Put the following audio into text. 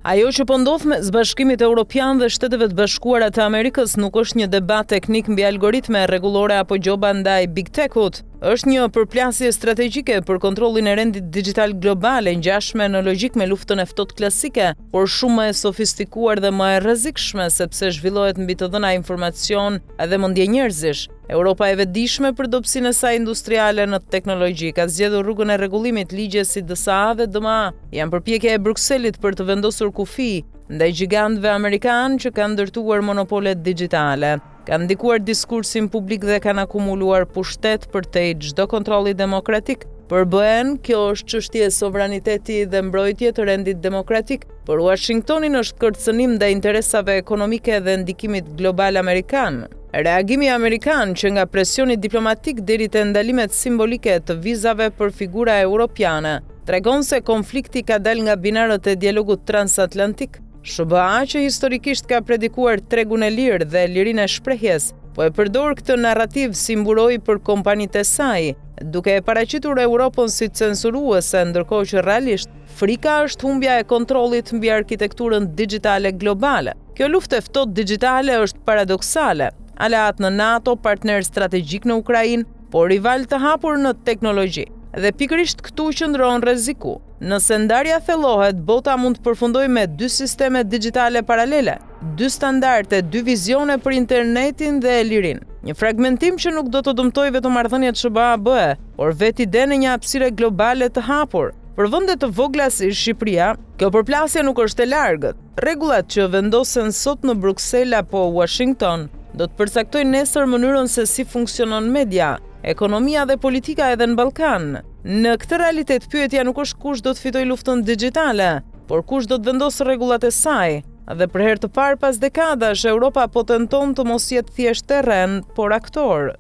Ajo që po ndodh me Zbashkimit Evropian dhe Shteteve të Bashkuara të Amerikës nuk është një debat teknik mbi algoritme rregullore apo gjoba ndaj Big Tech-ut. Është një përplasje strategjike për kontrollin e rendit digital global e ngjashme në logjik me luftën e ftohtë klasike, por shumë më e sofistikuar dhe më e rrezikshme sepse zhvillohet mbi të dhëna informacion edhe mendje njerëzish. Europa e vetëdijshme për dobësinë e saj industriale në teknologji ka zgjedhur rrugën e rregullimit. Ligje si DSA dhe DMA janë përpjekje e Brukselit për të vendosur kufi ndaj gjigantëve amerikanë që kanë ndërtuar monopolet digjitale. Kanë ndikuar diskursin publik dhe kanë akumuluar pushtet përtej çdo kontrolli demokratik. Për BE-n, kjo është çështje sovraniteti dhe mbrojtje të rendit demokratik. Për Washingtonin është kërcënim ndaj interesave ekonomike dhe ndikimit global amerikan. Reagimi amerikan që nga presioni diplomatik deri te ndalimet simbolike të vizave për figura europiane tregon se konflikti ka dalë nga binarët e dialogut transatlantik. SBA që historikisht ka predikuar tregun e lirë dhe lirinë e shprehjes, po e përdor këtë narrativ si mburoj për kompanitë e saj, duke e paraqitur Europën si censuruese, ndërkohë që realisht frika është humbja e kontrollit mbi arkitekturën digjitale globale. Kjo luftë e ftohtë digjitale është paradoksale. Aleat në NATO, partner strategjik në Ukrainë, por rival të hapur në teknologji. Dhe pikërisht këtu qëndron rreziku. Nëse ndarja thellohet, bota mund të përfundojë me dy sisteme digjitale paralele, dy standarde, dy vizione për internetin dhe lirinë. Një fragmentim që nuk do të dëmtojë vetëm marrëdhëniet SBA-BE, por vetë idenë e një hapësire globale të hapur. Për vende të vogla si Shqipëria, kjo përplasje nuk është e largët. Rregullat që vendosen sot në Bruksel apo Washington do të përcaktojnë nesër mënyrën se si funksionon media, ekonomia dhe politika edhe në Ballkan. Në këtë realitet pyetja nuk është kush do të fitojë luftën digjitale, por kush do të vendosë rregullat e saj. Dhe për herë të parë pas dekadash, Europa po tenton të mos jetë thjesht terren, por aktor.